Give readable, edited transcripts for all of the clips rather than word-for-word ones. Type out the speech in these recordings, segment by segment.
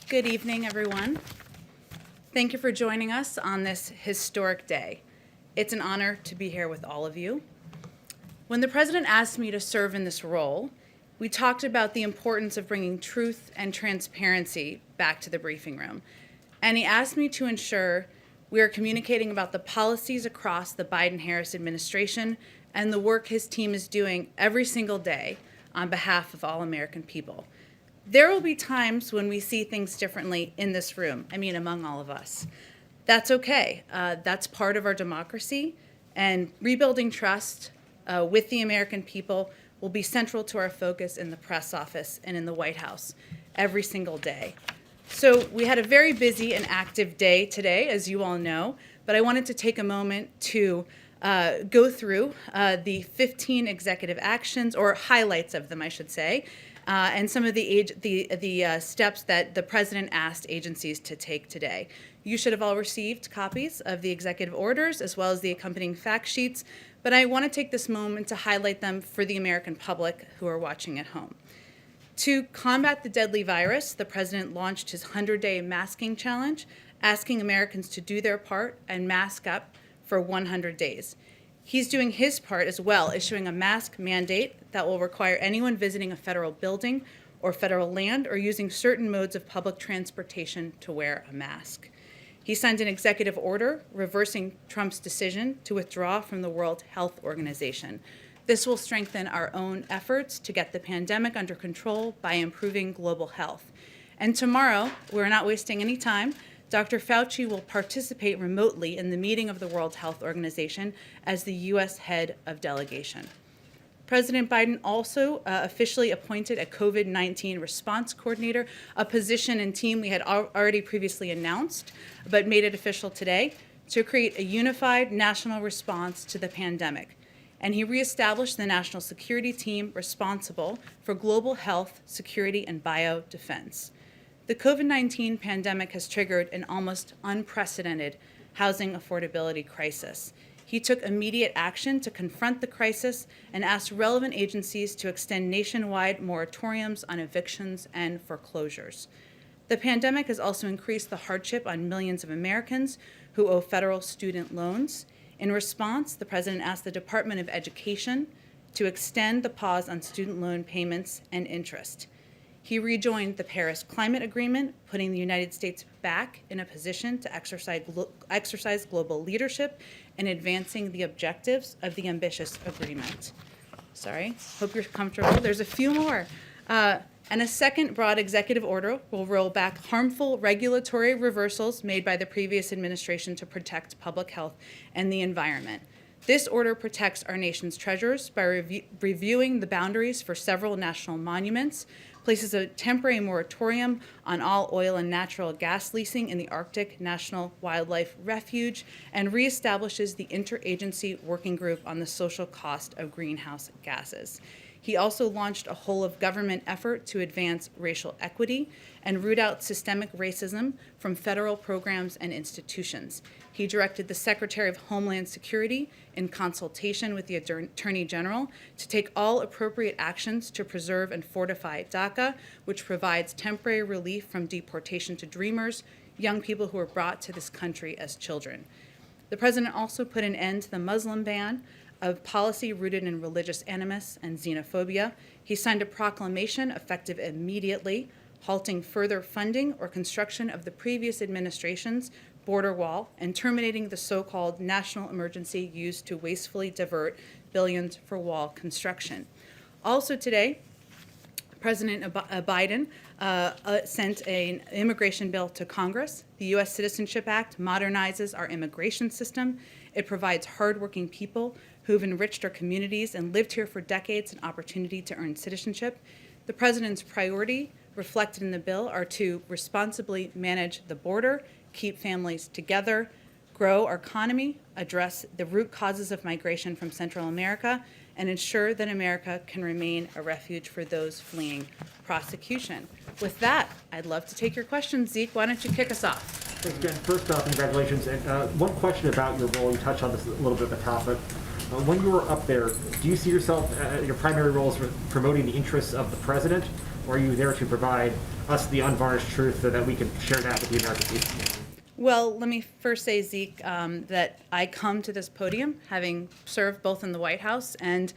Good evening, everyone. Thank you for joining us on this historic day. It's an honor to be here with all of you. When the President asked me to serve in this role, we talked about the importance of bringing truth and transparency back to the briefing room. And he asked me to ensure we are communicating about the policies across the Biden-Harris administration and the work his team is doing every single day on behalf of all American people. There will be times when we see things differently in this room, among all of us. That's okay. That's part of our democracy, and rebuilding trust with the American people will be central to our focus in the press office and in the White House every single day. So we had a very busy and active day today, as you all know, but I wanted to take a moment to go through the 15 executive actions, or highlights of them, I should say, and some of the steps that the President asked agencies to take today. You should have all received copies of the executive orders as well as the accompanying fact sheets, but I want to take this moment to highlight them for the American public who are watching at home. To combat the deadly virus, the President launched his 100-day masking challenge, asking Americans to do their part and mask up for 100 days. He's doing his part as well, issuing a mask mandate that will require anyone visiting a federal building or federal land or using certain modes of public transportation to wear a mask. He signed an executive order reversing Trump's decision to withdraw from the World Health Organization. This will strengthen our own efforts to get the pandemic under control by improving global health. And tomorrow, we're not wasting any time, Dr. Fauci will participate remotely in the meeting of the World Health Organization as the U.S. head of delegation. President Biden also officially appointed a COVID-19 response coordinator, a position and team we had already previously announced, but made it official today, to create a unified national response to the pandemic. And he reestablished the national security team responsible for global health, security, and biodefense. The COVID-19 pandemic has triggered an almost unprecedented housing affordability crisis. He took immediate action to confront the crisis and asked relevant agencies to extend nationwide moratoriums on evictions and foreclosures. The pandemic has also increased the hardship on millions of Americans who owe federal student loans. In response, the President asked the Department of Education to extend the pause on student loan payments and interest. He rejoined the Paris Climate Agreement, putting the United States back in a position to exercise global leadership and advancing the objectives of the ambitious agreement. Sorry, hope you're comfortable. There's a few more. And a second broad executive order will roll back harmful regulatory reversals made by the previous administration to protect public health and the environment. This order protects our nation's treasures by reviewing the boundaries for several national monuments, places a temporary moratorium on all oil and natural gas leasing in the Arctic National Wildlife Refuge, and reestablishes the interagency working group on the social cost of greenhouse gases. He also launched a whole-of-government effort to advance racial equity and root out systemic racism from federal programs and institutions. He directed the Secretary of Homeland Security, in consultation with the Attorney General, to take all appropriate actions to preserve and fortify DACA, which provides temporary relief from deportation to Dreamers, young people who were brought to this country as children. The President also put an end to the Muslim ban, of policy rooted in religious animus and xenophobia. He signed a proclamation effective immediately, halting further funding or construction of the previous administration's border wall and terminating the so-called national emergency used to wastefully divert billions for wall construction. Also today, President Biden sent an immigration bill to Congress. The U.S. Citizenship Act modernizes our immigration system. It provides hardworking people who've enriched our communities and lived here for decades an opportunity to earn citizenship. The President's priority reflected in the bill are to responsibly manage the border, keep families together, grow our economy, address the root causes of migration from Central America, and ensure that America can remain a refuge for those fleeing prosecution. With that, I'd love to take your questions. Zeke, why don't you kick us off? Thanks, Jen. First off, congratulations. And one question about your role. You touched on this a little bit at the top, but when you were up there, do you see yourself, your primary role is promoting the interests of the president, or are you there to provide us the unvarnished truth so that we can share that with the American people? Well, let me first say, Zeke, that I come to this podium having served both in the White House and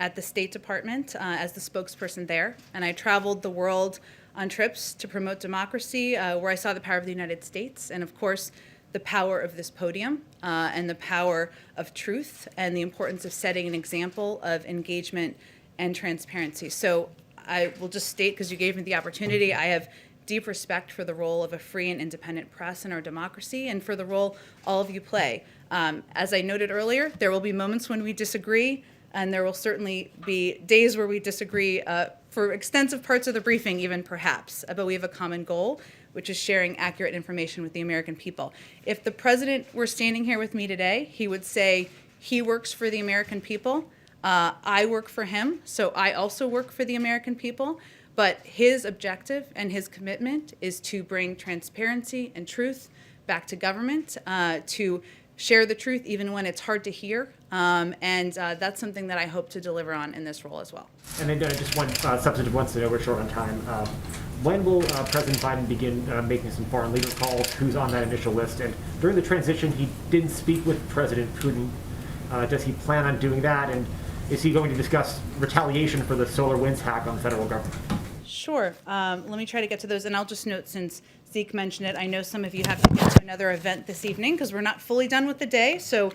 at the State Department as the spokesperson there. And I traveled the world on trips to promote democracy, where I saw the power of the United States and, of course, the power of this podium and the power of truth and the importance of setting an example of engagement and transparency. So I will just state, because you gave me the opportunity, I have deep respect for the role of a free and independent press in our democracy and for the role all of you play. As I noted earlier, there will be moments when we disagree, and there will certainly be days where we disagree for extensive parts of the briefing even perhaps, but we have a common goal, which is sharing accurate information with the American people. If the president were standing here with me today, he would say he works for the American people. I work for him, so I also work for the American people. But his objective and his commitment is to bring transparency and truth back to government, to share the truth even when it's hard to hear. And that's something that I hope to deliver on in this role as well. And then just one substantive one, so we're short on time. When will President Biden begin making some foreign leader calls? Who's on that initial list? And during the transition, he didn't speak with President Putin. Does he plan on doing that? And is he going to discuss retaliation for the SolarWinds hack on the federal government? Sure. Let me try to get to those. And I'll just note, since Zeke mentioned it, I know some of you have to get to another event this evening because we're not fully done with the day. So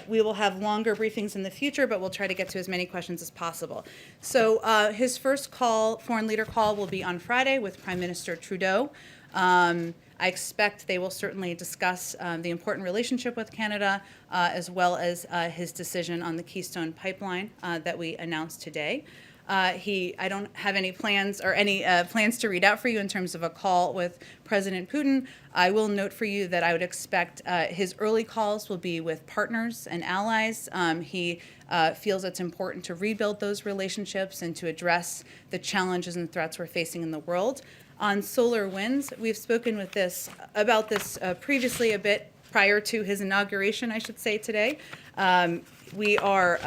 we will have longer briefings in the future, but we'll try to get to as many questions as possible. So his first call, foreign leader call, will be on Friday with Prime Minister Trudeau. I expect they will certainly discuss the important relationship with Canada, as well as his decision on the Keystone Pipeline that we announced today. I don't have any plans plans to read out for you in terms of a call with President Putin. I will note for you that I would expect his early calls will be with partners and allies. He feels it's important to rebuild those relationships and to address the challenges and threats we're facing in the world. On SolarWinds, we've spoken about this previously a bit prior to his inauguration, I should say, today. We are,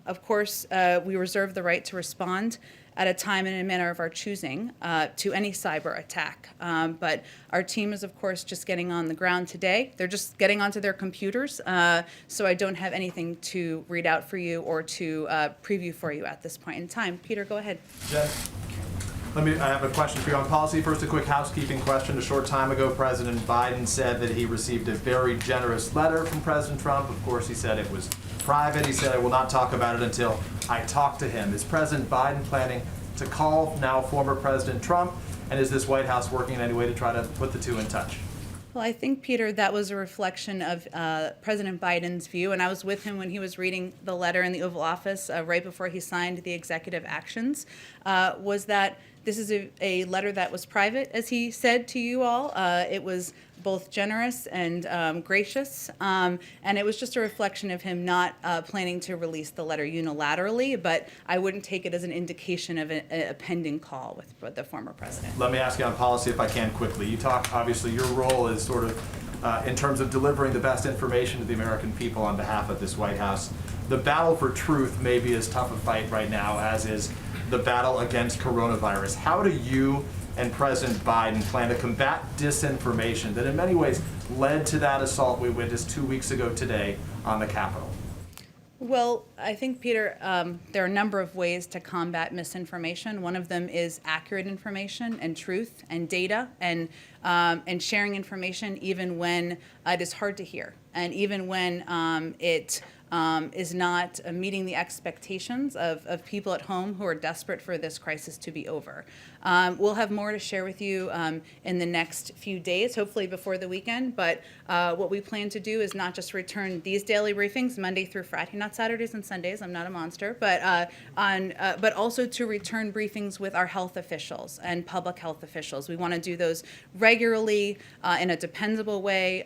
of course, we reserve the right to respond at a time and a manner of our choosing to any cyber attack. But our team is, of course, just getting on the ground today. They're just getting onto their computers, so I don't have anything to read out for you or to preview for you at this point in time. Peter, go ahead. Jen, I have a question for you on policy. First, a quick housekeeping question. A short time ago, President Biden said that he received a very generous letter from President Trump. Of course, he said it was private. He said, "I will not talk about it until I talk to him." Is President Biden planning to call now former President Trump? And is this White House working in any way to try to put the two in touch? Well, I think, Peter, that was a reflection of President Biden's view, and I was with him when he was reading the letter in the Oval Office right before he signed the executive actions, was that this is a letter that was private, as he said to you all. It was both generous and gracious, and it was just a reflection of him not planning to release the letter unilaterally, but I wouldn't take it as an indication of a pending call with the former president. Let me ask you on policy, if I can, quickly. You talk, obviously, your role is sort of in terms of delivering the best information to the American people on behalf of this White House. The battle for truth may be as tough a fight right now as is the battle against coronavirus. How do you and President Biden plan to combat disinformation that in many ways led to that assault we witnessed 2 weeks ago today on the Capitol? Well, I think, Peter, there are a number of ways to combat misinformation. One of them is accurate information and truth and data and sharing information even when it is hard to hear and even when it is not meeting the expectations of people at home who are desperate for this crisis to be over. We'll have more to share with you in the next few days, hopefully before the weekend, but what we plan to do is not just return these daily briefings Monday through Friday, not Saturdays and Sundays, I'm not a monster, but also to return briefings with our health officials and public health officials. We want to do those regularly in a dependable way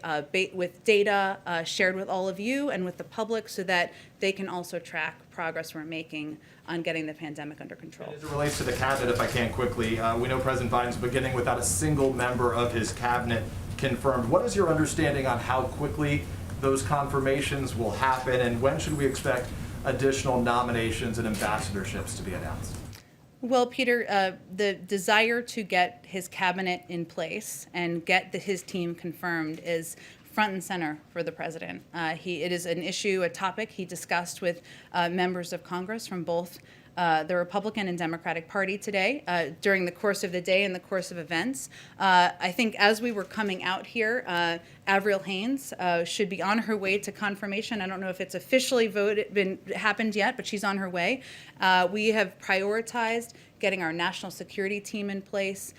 with data shared with all of you and with the public, so that they can also track progress we're making on getting the pandemic under control. As it relates to the cabinet, if I can quickly, we know President Biden's beginning without a single member of his cabinet confirmed. What is your understanding on how quickly those confirmations will happen, and when should we expect additional nominations and ambassadorships to be announced? Well, Peter, the desire to get his cabinet in place and get his team confirmed is front and center for the president. It is an issue, a topic he discussed with members of Congress from both the Republican and Democratic Party today during the course of the day and the course of events. I think as we were coming out here, Avril Haines should be on her way to confirmation. I don't know if it's officially happened yet, but she's on her way. We have prioritized getting our national security team in place,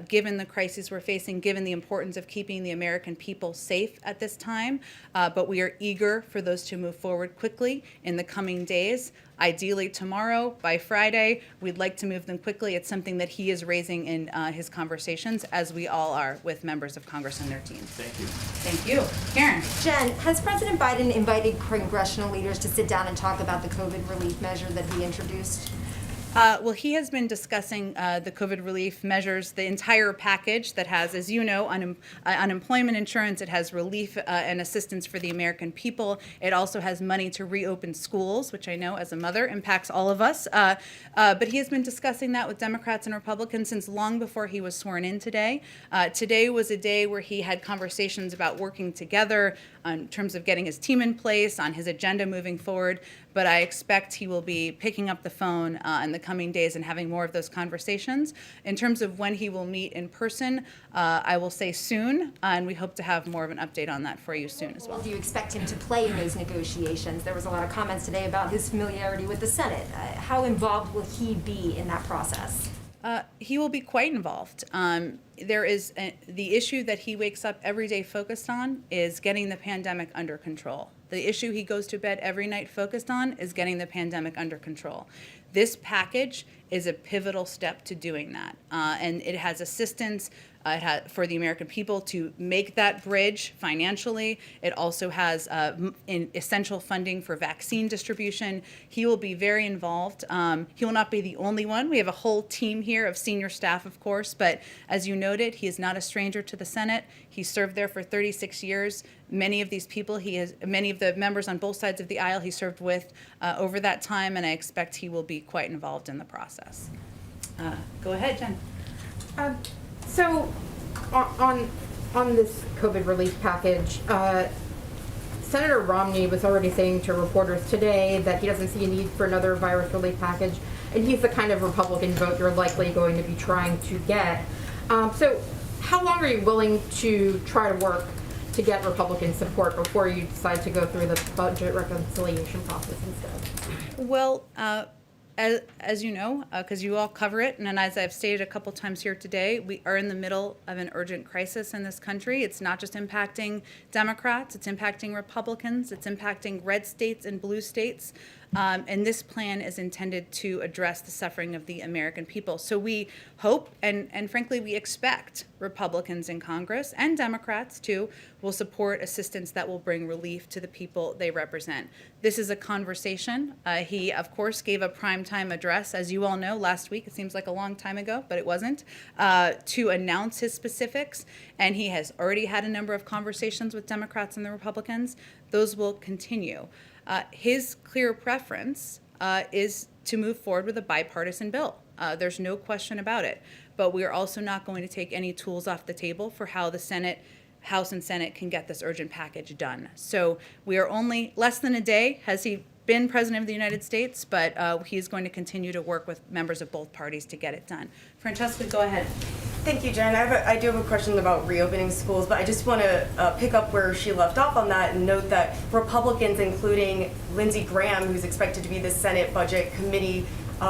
given the crises we're facing, given the importance of keeping the American people safe at this time. But we are eager for those to move forward quickly in the coming days. Ideally tomorrow, by Friday, we'd like to move them quickly. It's something that he is raising in his conversations, as we all are with members of Congress and their teams. Thank you. Thank you. Karen. Jen, has President Biden invited congressional leaders to sit down and talk about the COVID relief measure that he introduced? Well, he has been discussing the COVID relief measures, the entire package that has, as you know, unemployment insurance. It has relief and assistance for the American people. It also has money to reopen schools, which I know as a mother impacts all of us. But he has been discussing that with Democrats and Republicans since long before he was sworn in today. Today was a day where he had conversations about working together in terms of getting his team in place, on his agenda moving forward. But I expect he will be picking up the phone in the coming days and having more of those conversations. In terms of when he will meet in person, I will say soon, and we hope to have more of an update on that for you soon as well. Do you expect him to play in those negotiations? There was a lot of comments today about his familiarity with the Senate. How involved will he be in that process? He will be quite involved. There is the issue that he wakes up every day focused on is getting the pandemic under control. The issue he goes to bed every night focused on is getting the pandemic under control. This package is a pivotal step to doing that, and it has assistance for the American people to make that bridge financially. It also has essential funding for vaccine distribution. He will be very involved. He will not be the only one. We have a whole team here of senior staff, of course, but as you noted, he is not a stranger to the Senate. He served there for 36 years. Many of these people, many of the members on both sides of the aisle he served with over that time, and I expect he will be quite involved in the process. Go ahead, Jen. So, on this COVID relief package, Senator Romney was already saying to reporters today that he doesn't see a need for another virus relief package, and he's the kind of Republican vote you're likely going to be trying to get. So, how long are you willing to try to work to get Republican support before you decide to go through the budget reconciliation process instead? Well, as you know, because you all cover it, and as I've stated a couple times here today, we are in the middle of an urgent crisis in this country. It's not just impacting Democrats, it's impacting Republicans, it's impacting red states and blue states. And this plan is intended to address the suffering of the American people. So we hope, and frankly, we expect Republicans in Congress and Democrats too will support assistance that will bring relief to the people they represent. This is a conversation. He, of course, gave a primetime address, as you all know, last week. It seems like a long time ago, but it wasn't, to announce his specifics. And he has already had a number of conversations with Democrats and the Republicans. Those will continue. His clear preference is to move forward with a bipartisan bill. There's no question about it. But we are also not going to take any tools off the table for how the House and Senate can get this urgent package done. So we are only less than a day has he been President of the United States, but he is going to continue to work with members of both parties to get it done. Francesca, go ahead. Thank you, Jen. I do have a question about reopening schools, but I just want to pick up where she left off on that and note that Republicans, including Lindsey Graham, who's expected to be the Senate Budget Committee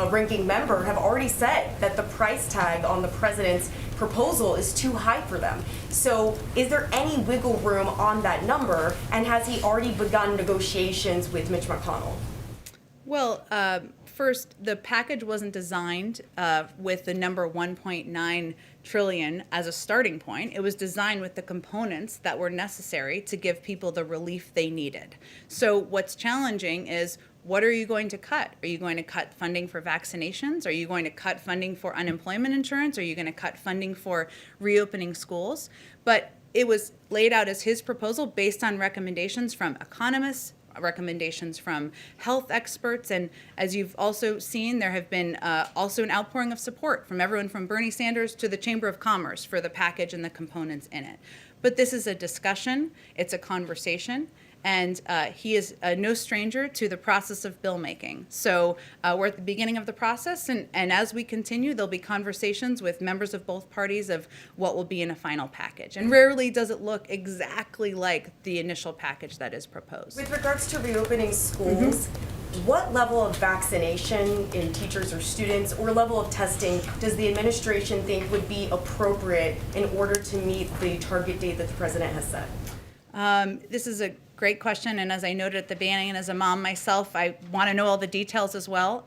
ranking member, have already said that the price tag on the president's proposal is too high for them. So is there any wiggle room on that number, and has he already begun negotiations with Mitch McConnell? Well, first, the package wasn't designed with the number 1.9 trillion as a starting point. It was designed with the components that were necessary to give people the relief they needed. So what's challenging is, what are you going to cut? Are you going to cut funding for vaccinations? Are you going to cut funding for unemployment insurance? Are you going to cut funding for reopening schools? But it was laid out as his proposal based on recommendations from economists, recommendations from health experts. And as you've also seen, there have been also an outpouring of support from everyone from Bernie Sanders to the Chamber of Commerce for the package and the components in it. But this is a discussion, it's a conversation, and he is no stranger to the process of bill making. So we're at the beginning of the process, and as we continue, there'll be conversations with members of both parties of what will be in a final package. And rarely does it look exactly like the initial package that is proposed. With regards to reopening schools, what level of vaccination in teachers or students or level of testing does the administration think would be appropriate in order to meet the target date that the president has set? This is a great question, and as I noted at the beginning, and as a mom myself, I want to know all the details as well.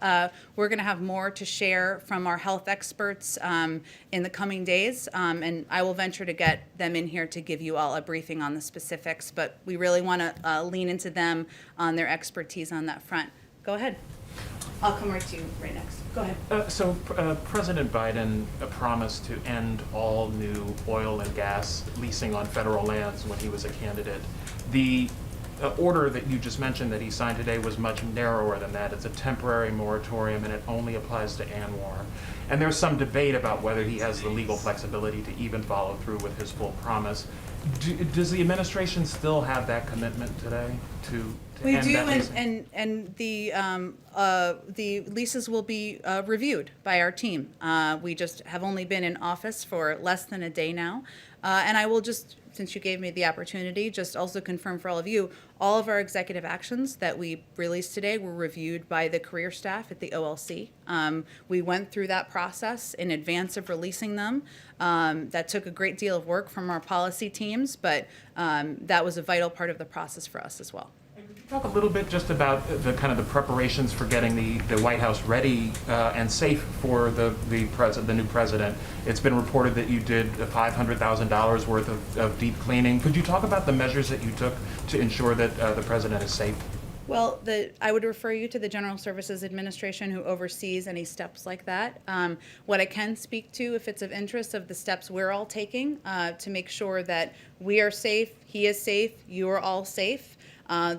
We're going to have more to share from our health experts in the coming days, and I will venture to get them in here to give you all a briefing on the specifics, but we really want to lean into them on their expertise on that front. Go ahead. I'll come right to you right next. Go ahead. President Biden promised to end all new oil and gas leasing on federal lands when he was a candidate. The order that you just mentioned that he signed today was much narrower than that. It's a temporary moratorium, and it only applies to ANWR. And there's some debate about whether he has the legal flexibility to even follow through with his full promise. Does the administration still have that commitment today to We end do, that leasing? and the leases will be reviewed by our team. We just have only been in office for less than a day now, and I will just, since you gave me the opportunity, just also confirm for all of you, all of our executive actions that we released today were reviewed by the career staff at the OLC. We went through that process in advance of releasing them. That took a great deal of work from our policy teams, but that was a vital part of the process for us as well. Talk a little bit just about the kind of the preparations for getting the White House ready and safe for the new president. It's been reported that you did $500,000 worth of deep cleaning. Could you talk about the measures that you took to ensure that the president is safe? Well, I would refer you to the General Services Administration, who oversees any steps like that. What I can speak to, if it's of interest, of the steps we're all taking to make sure that we are safe, he is safe, you are all safe.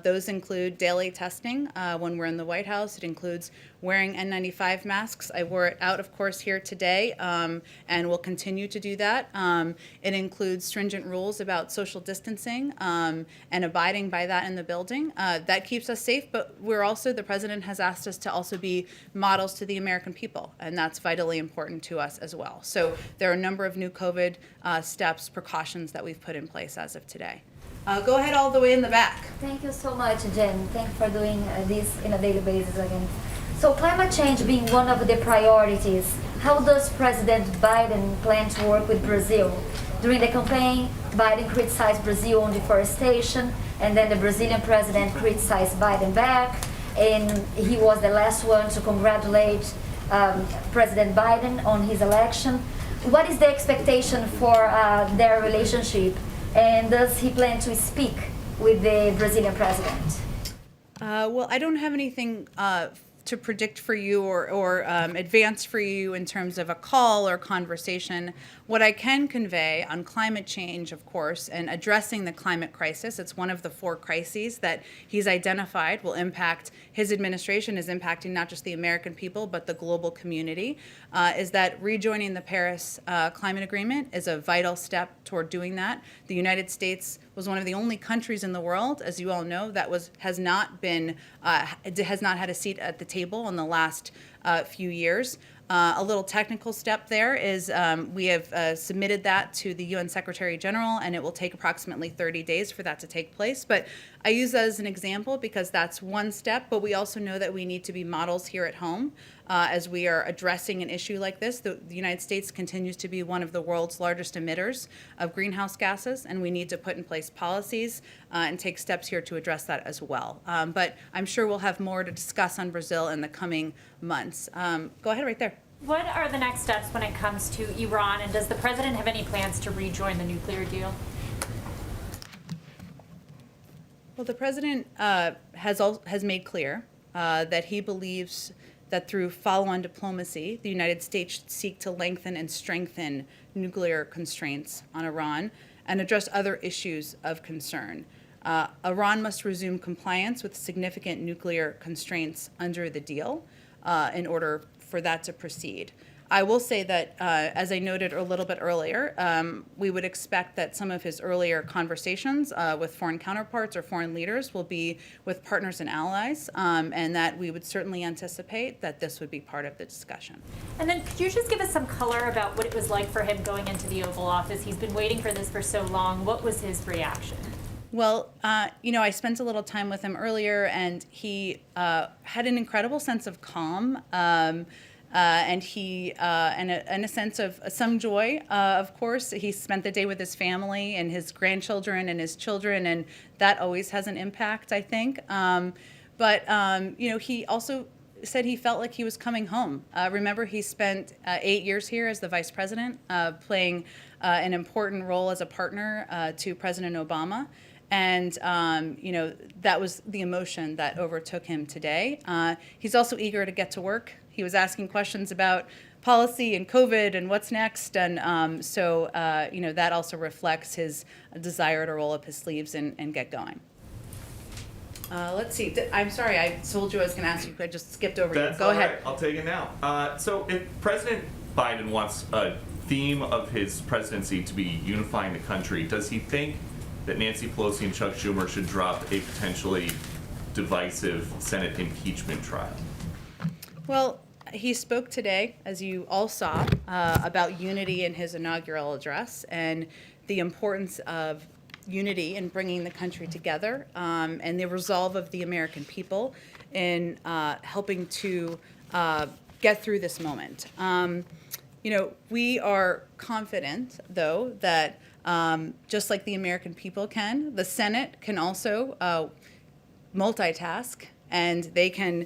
Those include daily testing when we're in the White House. It includes wearing N95 masks. I wore it out, of course, here today, and will continue to do that. It includes stringent rules about social distancing and abiding by that in the building. That keeps us safe, but we're also, the president has asked us to also be models to the American people, and that's vitally important to us as well. So there are a number of new COVID steps, precautions that we've put in place as of today. Go ahead all the way in the back. Thank you so much, Jen. Thank you for doing this in a daily basis again. So climate change being one of the priorities, how does President Biden plan to work with Brazil? During the campaign, Biden criticized Brazil on deforestation, and then the Brazilian president criticized Biden back, and he was the last one to congratulate President Biden on his election. What is the expectation for their relationship? And does he plan to speak with the Brazilian president? Well, I don't have anything to predict for you or advance for you in terms of a call or conversation. What I can convey on climate change, of course, and addressing the climate crisis, it's one of the 4 crises that he's identified will impact his administration, is impacting not just the American people, but the global community, is that rejoining the Paris Climate Agreement is a vital step toward doing that. The United States was one of the only countries in the world, as you all know, that has not had a seat at the table in the last few years. A little technical step there is we have submitted that to the UN Secretary General, and it will take approximately 30 days for that to take place. But I use that as an example because that's one step, but we also know that we need to be models here at home as we are addressing an issue like this. The United States continues to be one of the world's largest emitters of greenhouse gases, and we need to put in place policies and take steps here to address that as well. But I'm sure we'll have more to discuss on Brazil in the coming months. Go ahead right there. What are the next steps when it comes to Iran, and does the president have any plans to rejoin the nuclear deal? Well, the president has made clear that he believes that through follow-on diplomacy, the United States should seek to lengthen and strengthen nuclear constraints on Iran and address other issues of concern. Iran must resume compliance with significant nuclear constraints under the deal in order for that to proceed. I will say that, as I noted a little bit earlier, we would expect that some of his earlier conversations with foreign counterparts or foreign leaders will be with partners and allies, and that we would certainly anticipate that this would be part of the discussion. And then could you just give us some color about what it was like for him going into the Oval Office? He's been waiting for this for so long. What was his reaction? Well, I spent a little time with him earlier, and he had an incredible sense of calm. And he, and a sense of some joy, of course. He spent the day with his family and his grandchildren and his children, and that always has an impact, I think. He also said he felt like he was coming home. Remember, he spent 8 years here as the vice president, playing an important role as a partner to President Obama. And, that was the emotion that overtook him today. He's also eager to get to work. He was asking questions about policy and COVID and what's next. And that also reflects his desire to roll up his sleeves and get going. Let's see. I'm sorry, I told you I was going to ask you. I just skipped over you. Go ahead. Right. I'll take it now. So if President Biden wants a theme of his presidency to be unifying the country, does he think that Nancy Pelosi and Chuck Schumer should drop a potentially divisive Senate impeachment trial? Well, he spoke today, as you all saw, about unity in his inaugural address and the importance of unity in bringing the country together, and the resolve of the American people in helping to get through this moment. We are confident, though, that just like the American people can, the Senate can also multitask, and they can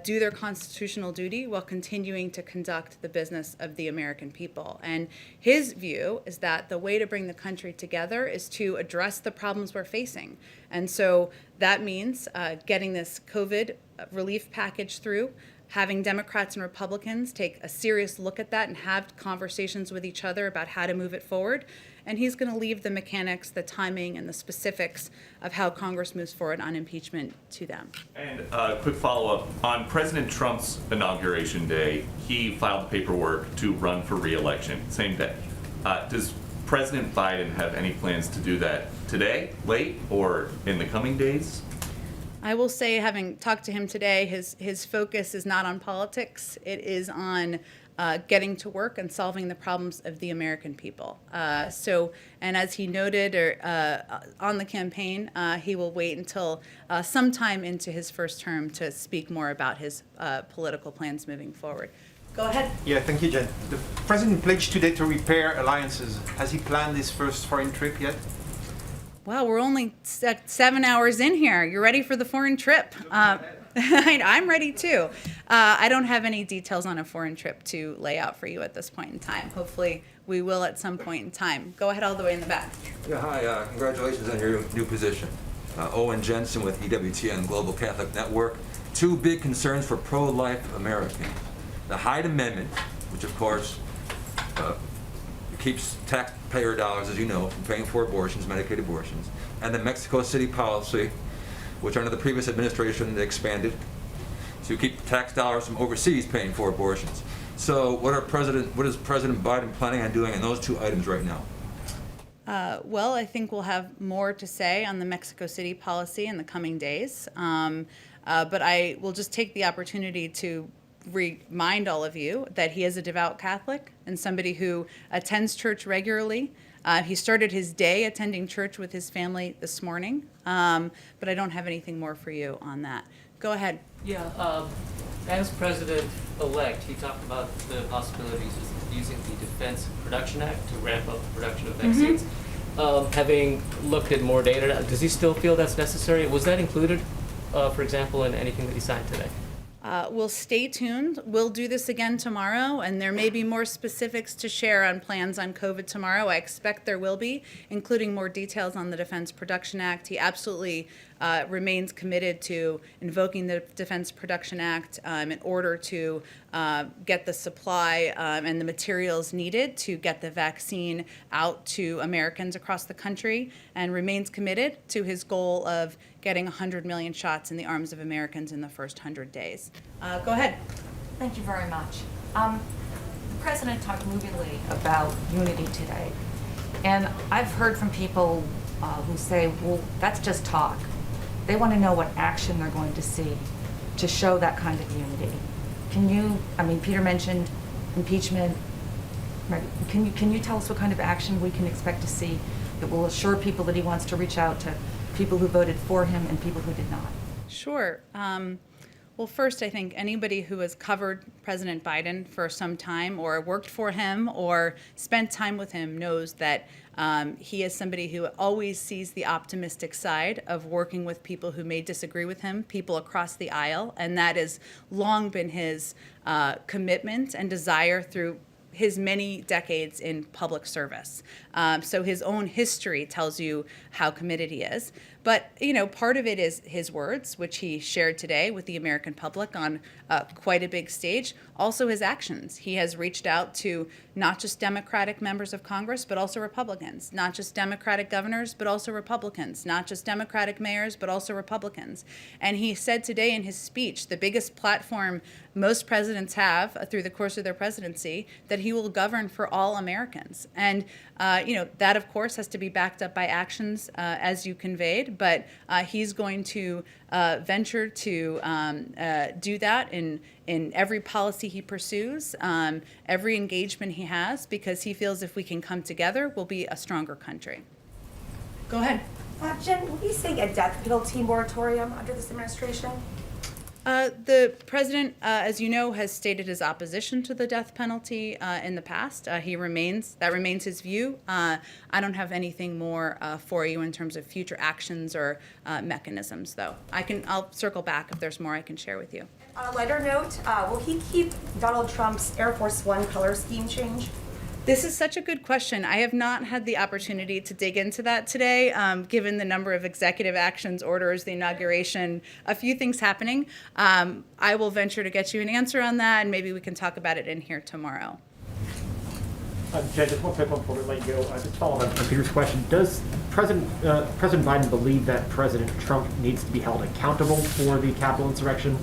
do their constitutional duty while continuing to conduct the business of the American people. And his view is that the way to bring the country together is to address the problems we're facing. And so that means getting this COVID relief package through, having Democrats and Republicans take a serious look at that and have conversations with each other about how to move it forward. And he's going to leave the mechanics, the timing, and the specifics of how Congress moves forward on impeachment to them. And a quick follow-up. On President Trump's inauguration day, he filed the paperwork to run for re-election, same day. Does President Biden have any plans to do that today, late, or in the coming days? I will say, having talked to him today, his focus is not on politics. It is on getting to work and solving the problems of the American people. And as he noted on the campaign, he will wait until sometime into his first term to speak more about his political plans moving forward. Go ahead. Yeah, thank you, Jen. The president pledged today to repair alliances. Has he planned his first foreign trip yet? Well, we're only 7 hours in here. You ready for the foreign trip? I'm ready too. I don't have any details on a foreign trip to lay out for you at this point in time. Hopefully we will at some point in time. Go ahead all the way in the back. Yeah, hi, congratulations on your new position. Owen Jensen with EWTN Global Catholic Network. Two big concerns for pro-life Americans. The Hyde Amendment, which of course keeps taxpayer dollars, as you know, from paying for abortions, Medicaid abortions, and the Mexico City policy, which under the previous administration they expanded to keep tax dollars from overseas paying for abortions. So what is President Biden planning on doing on those two items right now? Well, I think we'll have more to say on the Mexico City policy in the coming days. But I will just take the opportunity to remind all of you that he is a devout Catholic and somebody who attends church regularly. He started his day attending church with his family this morning, but I don't have anything more for you on that. Go ahead. Yeah, as president-elect, he talked about the possibilities of using the Defense Production Act to ramp up the production of vaccines. Having looked at more data, does he still feel that's necessary? Was that included, for example, in anything that he signed today? We'll stay tuned. We'll do this again tomorrow, and there may be more specifics to share on plans on COVID tomorrow. I expect there will be, including more details on the Defense Production Act. He absolutely remains committed to invoking the Defense Production Act in order to get the supply and the materials needed to get the vaccine out to Americans across the country, and remains committed to his goal of getting 100 million shots in the arms of Americans in the first 100 days. Go ahead. Thank you very much. The President talked movingly about unity today, and I've heard from people who say, well, that's just talk. They want to know what action they're going to see to show that kind of unity. Can you, Peter mentioned impeachment. Right. Can you tell us what kind of action we can expect to see that will assure people that he wants to reach out to people who voted for him and people who did not? Sure. Well, first, I think anybody who has covered President Biden for some time or worked for him or spent time with him knows that he is somebody who always sees the optimistic side of working with people who may disagree with him, people across the aisle, and that has long been his commitment and desire through his many decades in public service. So his own history tells you how committed he is. But, part of it is his words, which he shared today with the American public on quite a big stage. Also his actions. He has reached out to not just Democratic members of Congress, but also Republicans. Not just Democratic governors, but also Republicans. Not just Democratic mayors, but also Republicans. And he said today in his speech, the biggest platform most presidents have through the course of their presidency, that he will govern for all Americans. And that, of course, has to be backed up by actions, as you conveyed, but he's going to venture to do that in every policy he pursues, every engagement he has, because he feels if we can come together, we'll be a stronger country. Go ahead. Jen, will you see a death penalty moratorium under this administration? The president, as you know, has stated his opposition to the death penalty in the past. That remains his view. I don't have anything more for you in terms of future actions or mechanisms, though. I'll circle back if there's more I can share with you. On a lighter note, will he keep Donald Trump's Air Force One color scheme change? This is such a good question. I have not had the opportunity to dig into that today, given the number of executive actions, orders, the inauguration, a few things happening. I will venture to get you an answer on that, and maybe we can talk about it in here tomorrow. Jen, just one quick one before we let you go. Just follow up on Peter's question. Does President Biden believe that President Trump needs to be held accountable for the Capitol insurrection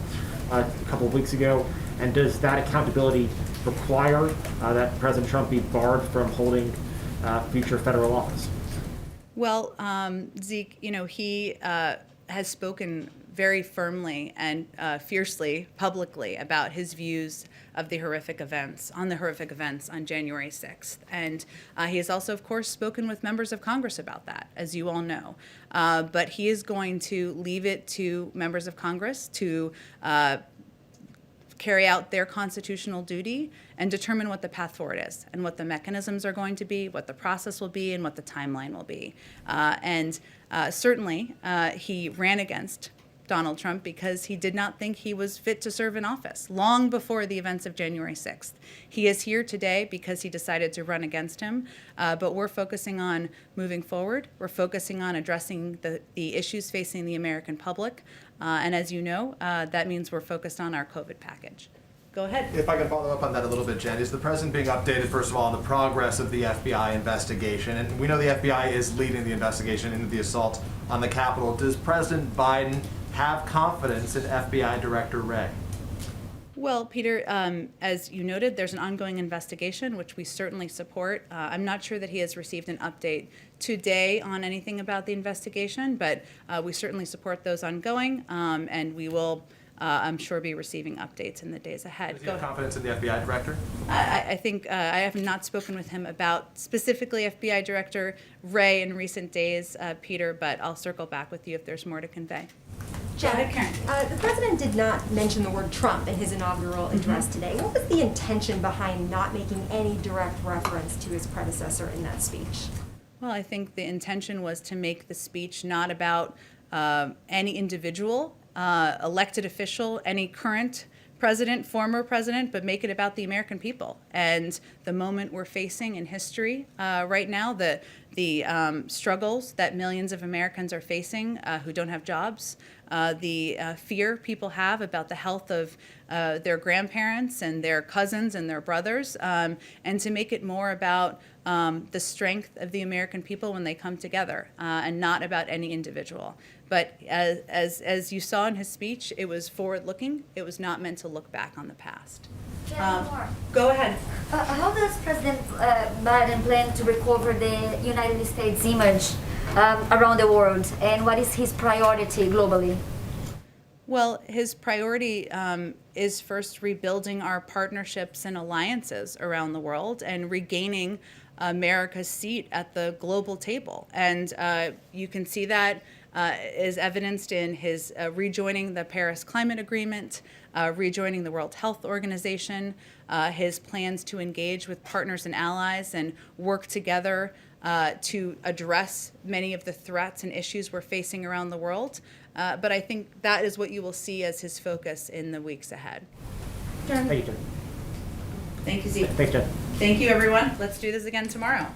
a couple of weeks ago? And does that accountability require that President Trump be barred from holding future federal office? Well, Zeke, he has spoken very firmly and fiercely, publicly, about his views of the horrific events on January 6th. And he has also, of course, spoken with members of Congress about that, as you all know. But he is going to leave it to members of Congress to carry out their constitutional duty and determine what the path forward is and what the mechanisms are going to be, what the process will be, and what the timeline will be. Certainly, he ran against Donald Trump because he did not think he was fit to serve in office long before the events of January 6th. He is here today because he decided to run against him, but we're focusing on moving forward. We're focusing on addressing the issues facing the American public, and as you know, that means we're focused on our COVID package. Go ahead. If I can follow up on that a little bit, Jen, is the president being updated, first of all, on the progress of the FBI investigation? And we know the FBI is leading the investigation into the assault on the Capitol. Does President Biden have confidence in FBI Director Wray? Well, Peter, as you noted, there's an ongoing investigation, which we certainly support. I'm not sure that he has received an update today on anything about the investigation, but we certainly support those ongoing, and we will, I'm sure, be receiving updates in the days ahead. Does he have confidence in the FBI Director? I think I have not spoken with him about specifically FBI Director Wray in recent days, Peter, but I'll circle back with you if there's more to convey. Jen, the president did not mention the word Trump in his inaugural address today. What was the intention behind not making any direct reference to his predecessor in that speech? Well, I think the intention was to make the speech not about any individual elected official, any current president, former president, but make it about the American people and the moment we're facing in history right now, the struggles that millions of Americans are facing who don't have jobs, the fear people have about the health of their grandparents and their cousins and their brothers, and to make it more about the strength of the American people when they come together, and not about any individual. But as you saw in his speech, it was forward-looking. It was not meant to look back on the past. Go ahead. How does President Biden plan to recover the United States image around the world, and what is his priority globally? Well, his priority is first rebuilding our partnerships and alliances around the world and regaining America's seat at the global table. And you can see that is evidenced in his rejoining the Paris Climate Agreement, rejoining the World Health Organization, his plans to engage with partners and allies and work together to address many of the threats and issues we're facing around the world. But I think that is what you will see as his focus in the weeks ahead. Thank you, Jen. Thank you, Zeke. Thanks, Jen. Thank you, everyone. Let's do this again tomorrow.